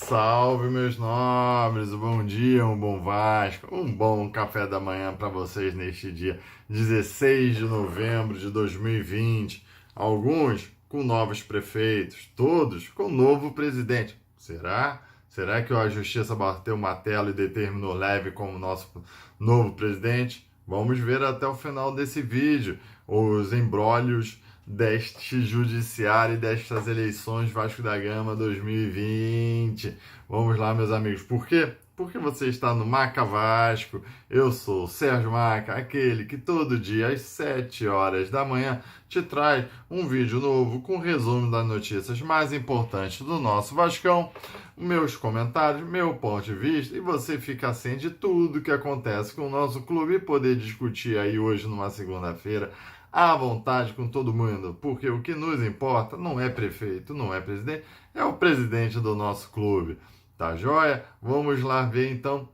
salve, meus nobres, um bom dia, um bom Vasco, um bom café da manhã para vocês neste dia 16 de novembro de 2020. Alguns com novos prefeitos, todos com novo presidente. Será? Será que a justiça bateu o martelo e determinou Leve como nosso novo presidente? Vamos ver até o final desse vídeo os embrólios deste judiciário e destas eleições Vasco da Gama 2020. Vamos lá, meus amigos. Por quê? Porque você está no Maca Vasco. Eu sou o Sérgio Maca, aquele que todo dia às 7 horas da manhã te traz um vídeo novo com resumo das notícias mais importantes do nosso Vascão, meus comentários, meu ponto de vista, e você fica assim de tudo que acontece com o nosso clube e poder discutir aí hoje numa segunda-feira à vontade com todo mundo, porque o que nos importa não é prefeito, não é presidente, é o presidente do nosso clube. Tá joia? Vamos lá ver então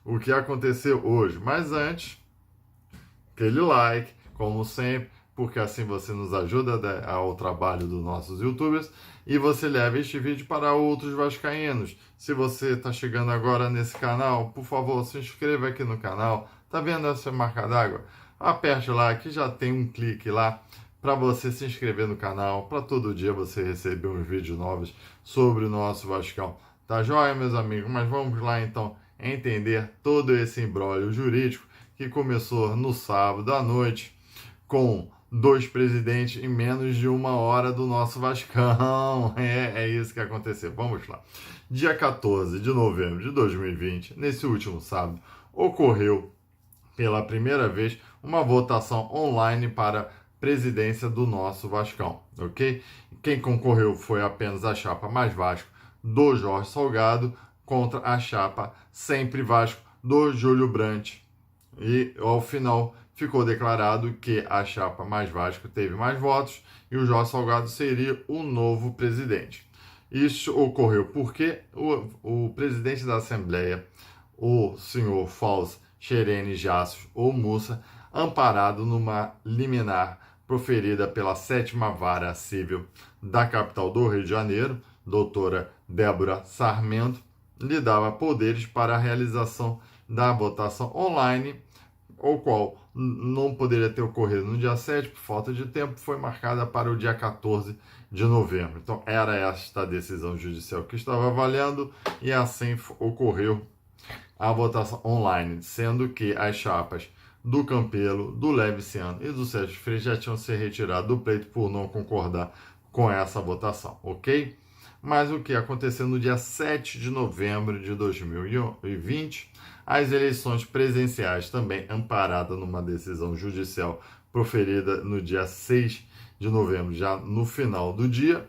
o que aconteceu hoje. Mas antes, aquele like, como sempre, porque assim você nos ajuda ao trabalho dos nossos youtubers e você leva este vídeo para outros vascaínos. Se você está chegando agora nesse canal, por favor, se inscreva aqui no canal. Tá vendo essa marca d'água? Aperte lá que já tem um clique lá para você se inscrever no canal, para todo dia você receber uns vídeos novos sobre o nosso Vascão. Tá joia, meus amigos? Mas vamos lá então entender todo esse imbróglio jurídico que começou no sábado à noite com dois presidentes em menos de uma hora do nosso Vascão. É isso que aconteceu. Vamos lá. Dia 14 de novembro de 2020, nesse último sábado, ocorreu pela primeira vez uma votação online para a presidência do nosso Vascão, ok? Quem concorreu foi apenas a chapa Mais Vasco do Jorge Salgado contra a chapa Sempre Vasco do Júlio Brandt. E ao final ficou declarado que a chapa Mais Vasco teve mais votos e o Jorge Salgado seria o novo presidente. Isso ocorreu porque o presidente da Assembleia, o senhor Fausto Xerene Jassos ou Mussa, amparado numa liminar proferida pela 7ª Vara Civil da capital do Rio de Janeiro, doutora Débora Sarmento, lhe dava poderes para a realização da votação online, o qual não poderia ter ocorrido no dia 7, por falta de tempo, foi marcada para o dia 14 de novembro. Então, era esta decisão judicial que estava valendo e assim ocorreu a votação online, sendo que as chapas do Campelo, do Leviciano e do Sérgio Freire já tinham se retirado do pleito por não concordar com essa votação, ok? Mas o que aconteceu no dia 7 de novembro de 2020, as eleições presenciais, também amparadas numa decisão judicial proferida no dia 6 de novembro, já no final do dia,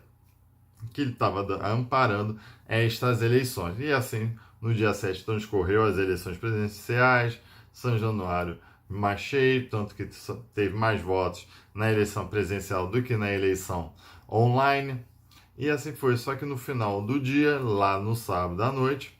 que ele estava amparando estas eleições. E assim, no dia 7 transcorreu as eleições presidenciais, São Januário mais cheio, tanto que teve mais votos na eleição presencial do que na eleição online. E assim foi, só que no final do dia, lá no sábado à noite,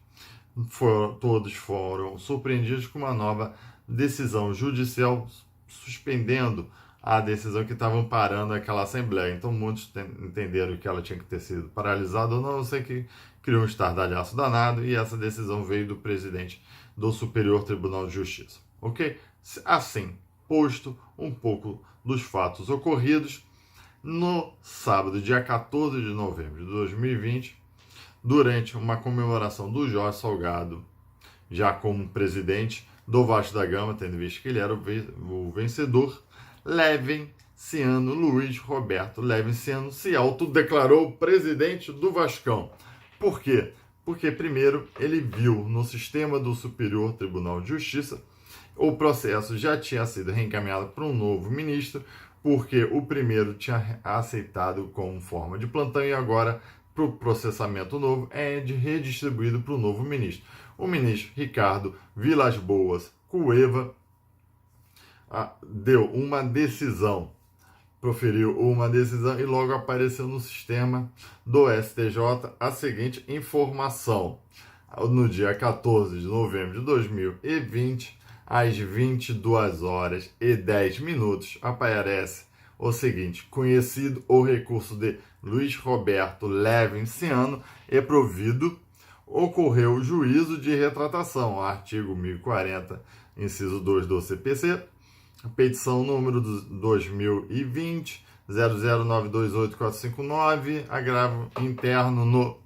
todos foram surpreendidos com uma nova decisão judicial suspendendo a decisão que estava amparando aquela Assembleia. Então muitos entenderam que ela tinha que ter sido paralisada ou não, eu sei que criou um estardalhaço danado e essa decisão veio do presidente do Superior Tribunal de Justiça. Ok? Assim, posto um pouco dos fatos ocorridos, no sábado, dia 14 de novembro de 2020, durante uma comemoração do Jorge Salgado, já como presidente do Vasco da Gama, tendo visto que ele era o vencedor, Levinciano Luiz Roberto Levinciano se autodeclarou presidente do Vascão. Por quê? Porque, primeiro, ele viu no sistema do Superior Tribunal de Justiça o processo já tinha sido reencaminhado para um novo ministro, porque o primeiro tinha aceitado como forma de plantão e agora, para o processamento novo, é redistribuído para o novo ministro. O ministro Ricardo Vilas Boas Cueva deu uma decisão, proferiu uma decisão e logo apareceu no sistema do STJ a seguinte informação. No dia 14 de novembro de 2020, às 22 horas e 10 minutos, aparece o seguinte: conhecido o recurso de Luiz Roberto Levinciano, é provido ocorreu juízo de retratação, artigo 1040, inciso 2 do CPC, petição número 2020 00928459, agravo interno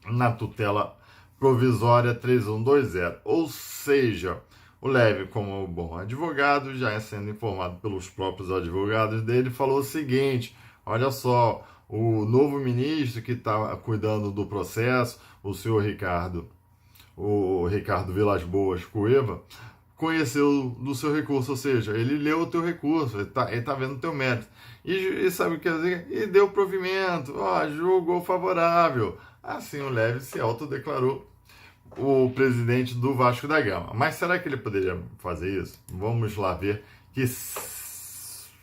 na tutela provisória 3120. Ou seja, o Leve, como bom advogado, já sendo informado pelos próprios advogados dele, falou o seguinte: olha só, o novo ministro que está cuidando do processo, o senhor Ricardo Vilas Boas Cueva, conheceu do seu recurso, ou seja, ele leu o teu recurso, ele tá vendo o teu mérito. E sabe o que quer dizer? E deu provimento, julgou favorável. Assim o Leve se autodeclarou o presidente do Vasco da Gama. Mas será que ele poderia fazer isso? Vamos lá ver, que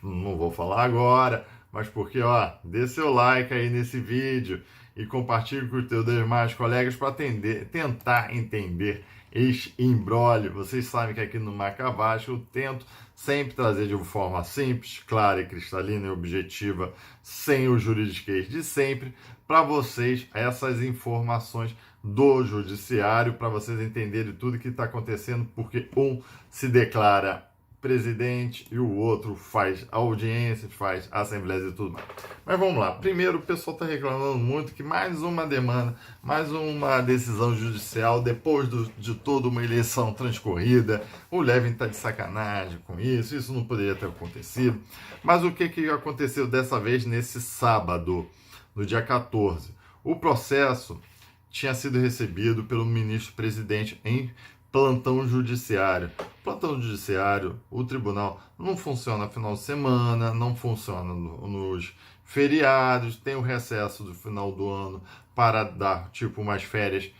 não vou falar agora, mas porque, dê seu like aí nesse vídeo e compartilhe com os teus demais colegas para tentar entender este imbróglio. Vocês sabem que aqui no Marca Vasco eu tento sempre trazer de uma forma simples, clara e cristalina e objetiva, sem o juridiquês de sempre, para vocês essas informações do judiciário, para vocês entenderem tudo que está acontecendo, porque um se declara presidente e o outro faz audiência, faz assembleias e tudo mais. Mas vamos lá. Primeiro, o pessoal está reclamando muito que mais uma demanda, mais uma decisão judicial depois de toda uma eleição transcorrida. O Levin está de sacanagem com isso, isso não poderia ter acontecido. Mas o que aconteceu dessa vez nesse sábado, no dia 14? O processo tinha sido recebido pelo ministro-presidente em plantão judiciário. Plantão judiciário, o tribunal não funciona no final de semana, não funciona nos feriados, tem o recesso do final do ano para dar umas férias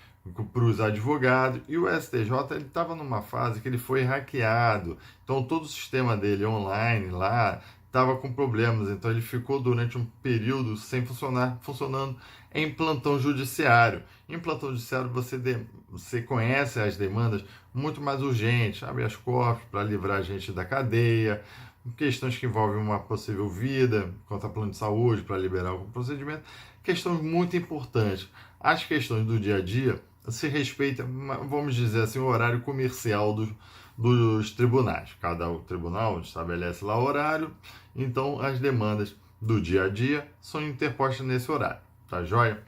para os advogados, e o STJ estava numa fase que ele foi hackeado, então todo o sistema dele online lá estava com problemas, então ele ficou durante um período sem funcionando em plantão judiciário. Em plantão judiciário você conhece as demandas muito mais urgentes, habeas corpus para livrar a gente da cadeia, questões que envolvem uma possível vida, contra plano de saúde para liberar algum procedimento, questões muito importantes. As questões do dia a dia se respeita, vamos dizer assim, o horário comercial dos tribunais. Cada tribunal estabelece lá o horário, então as demandas do dia a dia são interpostas nesse horário, tá joia?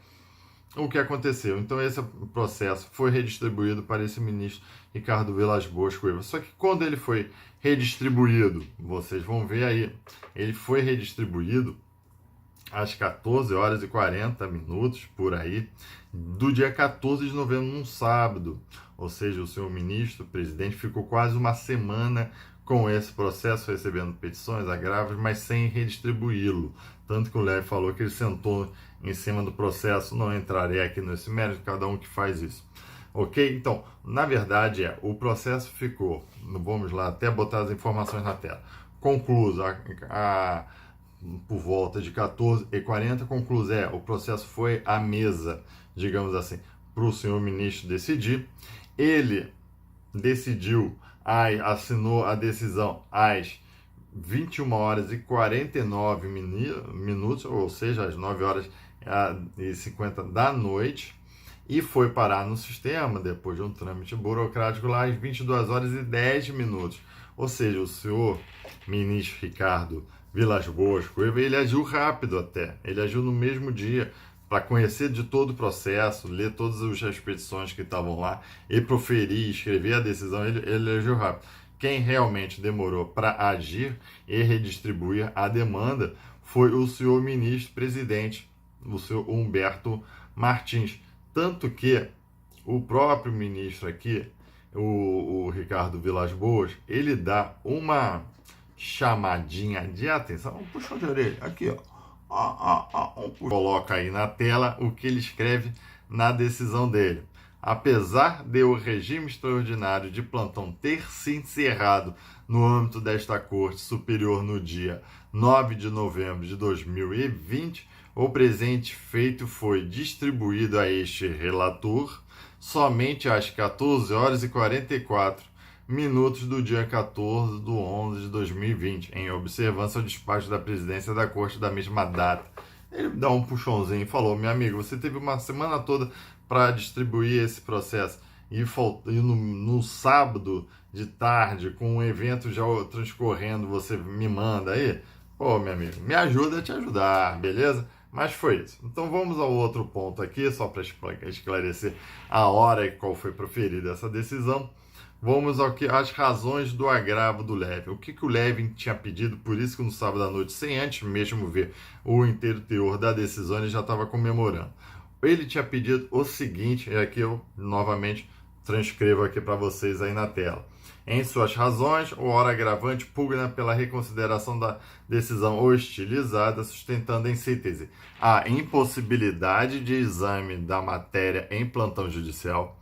O que aconteceu? Então esse processo foi redistribuído para esse ministro Ricardo Vilas Boas Cueva. Só que quando ele foi redistribuído, vocês vão ver aí, ele foi redistribuído às 14 horas e 40 minutos, por aí, do dia 14 de novembro, num sábado. Ou seja, o senhor ministro, presidente, ficou quase uma semana com esse processo, recebendo petições, agravos, mas sem redistribuí-lo. Tanto que o Leve falou que ele sentou em cima do processo, não entrarei aqui nesse mérito, cada um que faz isso. Ok? Então, na verdade, o processo ficou, vamos lá, até botar as informações na tela, concluso por volta de 14h40, concluso, o processo foi à mesa, digamos assim, para o senhor ministro decidir. Ele decidiu, assinou a decisão às 21 horas e 49 minutos, ou seja, às 9 horas e 50 da noite, e foi parar no sistema, depois de um trâmite burocrático lá, às 22 horas e 10 minutos. Ou seja, o senhor ministro Ricardo Vilas Boas Cueva, ele agiu rápido até, ele agiu no mesmo dia, para conhecer de todo o processo, ler todas as petições que estavam lá e proferir, escrever a decisão, ele agiu rápido. Quem realmente demorou para agir e redistribuir a demanda foi o senhor ministro-presidente, o senhor Humberto Martins. Tanto que o próprio ministro aqui, o Ricardo Vilas Boas, ele dá uma chamadinha de atenção, um puxão de orelha, aqui, coloca aí na tela o que ele escreve na decisão dele. Apesar de o regime extraordinário de plantão ter se encerrado no âmbito desta Corte Superior no dia 9 de novembro de 2020, o presente feito foi distribuído a este relator somente às 14 horas e 44 minutos do dia 14 de 11 de 2020, em observância ao despacho da presidência da Corte da mesma data. Ele dá um puxãozinho e falou: meu amigo, você teve uma semana toda para distribuir esse processo e no sábado de tarde, com o evento já transcorrendo, você me manda aí, pô, meu amigo, me ajuda a te ajudar, beleza? Mas foi isso. Então vamos ao outro ponto aqui, só para esclarecer a hora e qual foi proferida essa decisão. Vamos ao que as razões do agravo do Levin. O que o Levin tinha pedido, por isso que no sábado à noite, sem antes mesmo ver o inteiro teor da decisão, ele já estava comemorando. Ele tinha pedido o seguinte, e aqui eu novamente transcrevo aqui para vocês aí na tela. Em suas razões, o ora agravante pugna pela reconsideração da decisão hostilizada, sustentando em síntese a impossibilidade de exame da matéria em plantão judicial.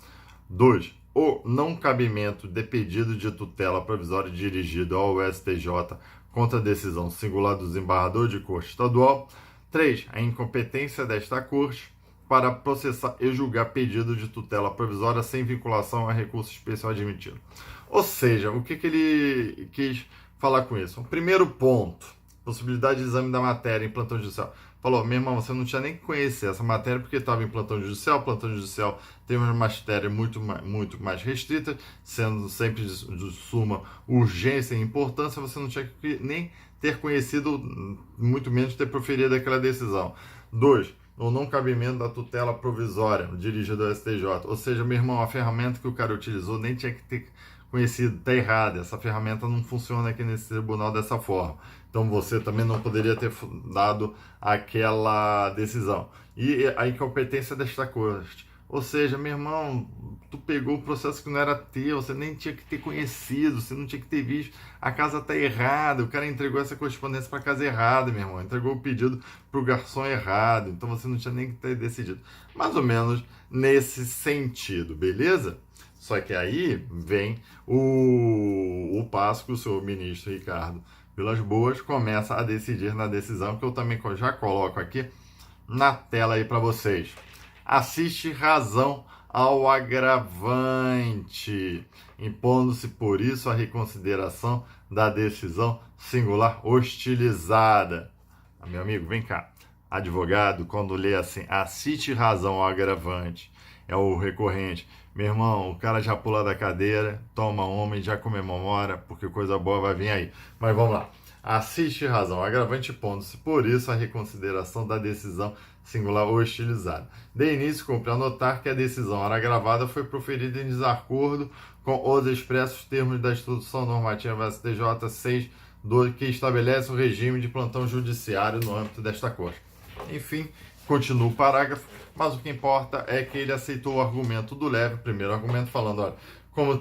2. O não cabimento de pedido de tutela provisória dirigido ao STJ contra a decisão singular do desembargador de corte estadual. 3. A incompetência desta corte para processar e julgar pedido de tutela provisória sem vinculação a recurso especial admitido. Ou seja, o que ele quis falar com isso? O primeiro ponto, possibilidade de exame da matéria em plantão judicial. Falou, meu irmão, você não tinha nem que conhecer essa matéria porque estava em plantão judicial. Plantão judicial tem uma matéria muito mais restrita, sendo sempre de suma urgência e importância. Você não tinha que nem ter conhecido, muito menos ter proferido aquela decisão. 2. O não cabimento da tutela provisória dirigida ao STJ. Ou seja, meu irmão, a ferramenta que o cara utilizou nem tinha que ter conhecido, está errada. Essa ferramenta não funciona aqui nesse tribunal dessa forma. Então você também não poderia ter dado aquela decisão. E a incompetência desta corte. Ou seja, meu irmão, tu pegou o processo que não era teu, você nem tinha que ter conhecido, você não tinha que ter visto, a casa tá errada, o cara entregou essa correspondência para casa errada, meu irmão, entregou o pedido para o garçom errado, então você não tinha nem que ter decidido. Mais ou menos nesse sentido, beleza? Só que aí vem o passo que o senhor ministro Ricardo Vilas Boas começa a decidir na decisão, que eu também já coloco aqui na tela aí para vocês. Assiste razão ao agravante, impondo-se por isso a reconsideração da decisão singular hostilizada. Meu amigo, vem cá. Advogado, quando lê assim, assiste razão ao agravante, é o recorrente. Meu irmão, o cara já pula da cadeira, toma homem, já comemora, porque coisa boa vai vir aí. Mas vamos lá. Assiste razão ao agravante, pondo-se por isso a reconsideração da decisão singular hostilizada. De início, cumpre anotar que a decisão ora agravada foi proferida em desacordo com os expressos termos da Instrução Normativa STJ 6, que estabelece o regime de plantão judiciário no âmbito desta Corte. Enfim, continua o parágrafo, mas o que importa é que ele aceitou o argumento do Levin, o primeiro argumento, falando, olha, como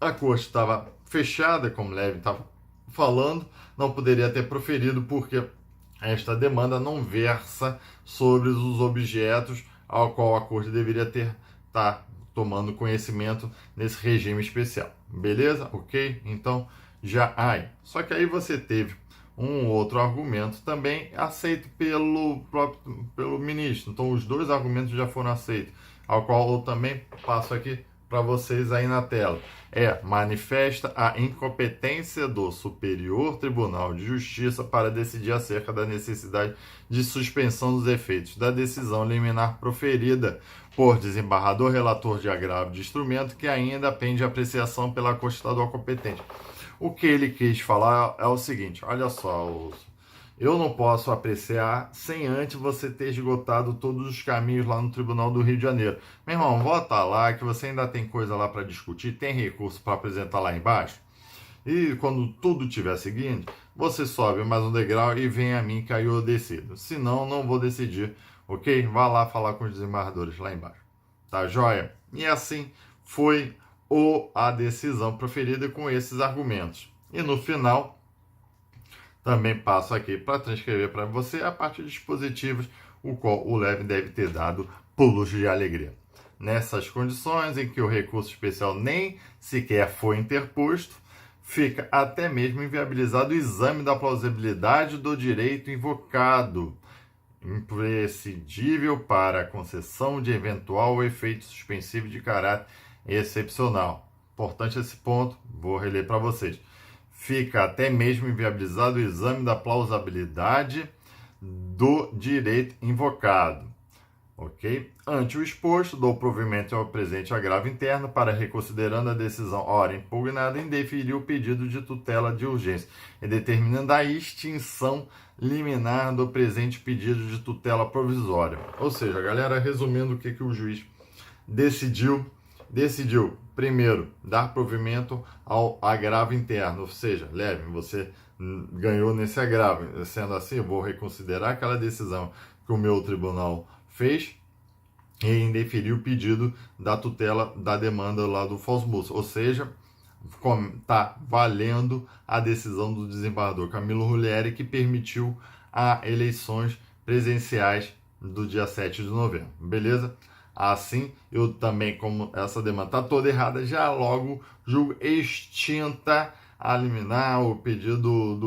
a Corte estava fechada, como o Levin estava falando, não poderia ter proferido porque esta demanda não versa sobre os objetos ao qual a Corte deveria estar tomando conhecimento nesse regime especial. Beleza? Ok? Então, já aí. Só que aí você teve um outro argumento também aceito pelo ministro. Então, os dois argumentos já foram aceitos, ao qual eu também passo aqui para vocês aí na tela. Manifesta a incompetência do Superior Tribunal de Justiça para decidir acerca da necessidade de suspensão dos efeitos da decisão liminar proferida por desembargador relator de agravo de instrumento, que ainda pende apreciação pela Corte Estadual competente. O que ele quis falar é o seguinte, olha só, eu não posso apreciar sem antes você ter esgotado todos os caminhos lá no Tribunal do Rio de Janeiro. Meu irmão, volta lá que você ainda tem coisa lá para discutir, tem recurso para apresentar lá embaixo. E quando tudo estiver seguindo, você sobe mais um degrau e vem a mim que aí eu decido. Senão, não vou decidir, ok? Vá lá falar com os desembargadores lá embaixo. Tá joia? E assim foi a decisão proferida com esses argumentos. E no final, também passo aqui para transcrever para você a parte de dispositivos, o qual o Levin deve ter dado pulos de alegria. Nessas condições em que o recurso especial nem sequer foi interposto, fica até mesmo inviabilizado o exame da plausibilidade do direito invocado, imprescindível para a concessão de eventual efeito suspensivo de caráter excepcional. Importante esse ponto, vou reler para vocês. Fica até mesmo inviabilizado o exame da plausibilidade do direito invocado. Ok? Ante o exposto, dou provimento ao presente agravo interno para, reconsiderando a decisão ora impugnada, indeferir o pedido de tutela de urgência e determinando a extinção liminar do presente pedido de tutela provisória. Ou seja, galera, resumindo o que o juiz decidiu, primeiro, dar provimento ao agravo interno, ou seja, Leve, você ganhou nesse agravo, sendo assim, eu vou reconsiderar aquela decisão que o meu tribunal fez e indeferir o pedido da tutela da demanda lá do falso moço, ou seja, está valendo a decisão do desembargador Camilo Rulieri, que permitiu as eleições presenciais do dia 7 de novembro, beleza? Assim, eu também, como essa demanda está toda errada, já logo julgo extinta a liminar o pedido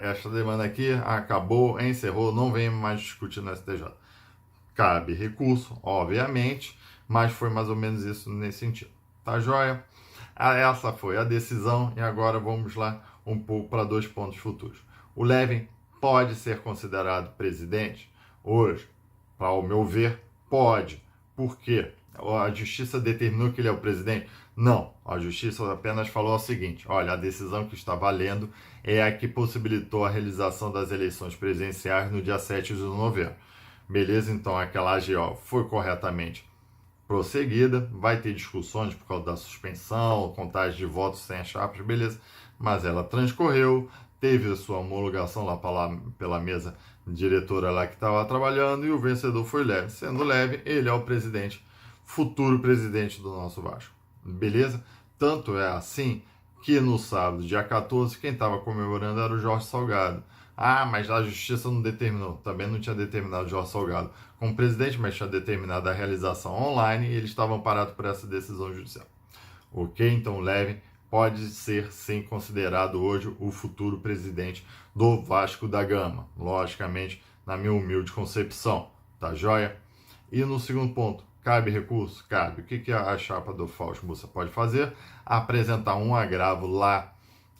esta demanda aqui acabou, encerrou, não vem mais discutir no STJ. Cabe recurso, obviamente, mas foi mais ou menos isso nesse sentido. Tá joia? Essa foi a decisão e agora vamos lá um pouco para 2 pontos futuros. O Levin pode ser considerado presidente hoje? Para o meu ver, pode. Por quê? A justiça determinou que ele é o presidente? Não. A justiça apenas falou o seguinte: olha, a decisão que está valendo é a que possibilitou a realização das eleições presidenciais no dia 7 de novembro. Beleza? Então aquela AGO foi corretamente prosseguida, vai ter discussões por causa da suspensão, contagem de votos sem as chapas, beleza, mas ela transcorreu, teve a sua homologação lá pela mesa diretora lá que estava trabalhando e o vencedor foi Leve. Sendo Leve, ele é o presidente, futuro presidente do nosso Vasco, beleza? Tanto é assim que no sábado, dia 14, quem estava comemorando era o Jorge Salgado. Ah, mas a justiça não determinou. Também não tinha determinado o Jorge Salgado como presidente, mas tinha determinado a realização online e eles estavam parados por essa decisão judicial. Ok? Então o Levin pode ser sim considerado hoje o futuro presidente do Vasco da Gama. Logicamente, na minha humilde concepção. Tá joia? E no segundo ponto, cabe recurso? Cabe. O que a chapa do Fausto Moça pode fazer? Apresentar um agravo lá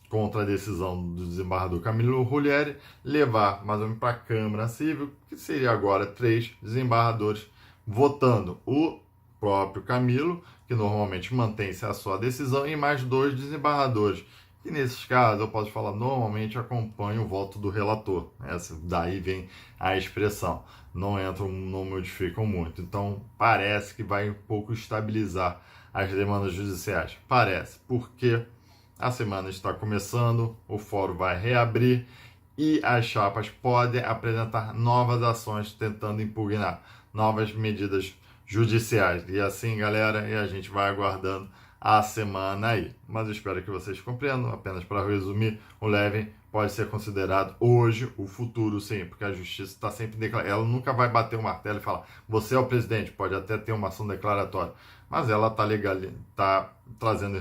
contra a decisão do desembargador Camilo Rulieri, levar mais ou menos para a Câmara Civil, que seria agora 3 desembargadores votando o próprio Camilo, que normalmente mantém-se a sua decisão, e mais 2 desembargadores, que nesses casos eu posso falar, normalmente acompanham o voto do relator. Daí vem a expressão. Não entram, não modificam muito. Então parece que vai um pouco estabilizar as demandas judiciais. Parece, porque a semana está começando, o fórum vai reabrir e as chapas podem apresentar novas ações tentando impugnar novas medidas judiciais. E assim, galera, e a gente vai aguardando a semana aí. Mas eu espero que vocês compreendam. Apenas para resumir, o Levin pode ser considerado hoje o futuro, sim, porque a justiça está sempre declarando. Ela nunca vai bater o martelo e falar: você é o presidente, pode até ter uma ação declaratória, mas ela está trazendo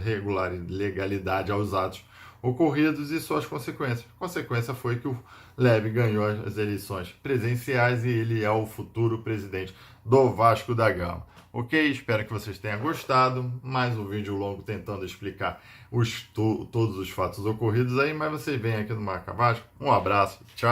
legalidade aos atos ocorridos e suas consequências. A consequência foi que o Levin ganhou as eleições presidenciais e ele é o futuro presidente do Vasco da Gama. Ok? Espero que vocês tenham gostado. Mais um vídeo longo tentando explicar todos os fatos ocorridos aí, mas vocês vêm aqui no Marca Vasco. Um abraço, tchau!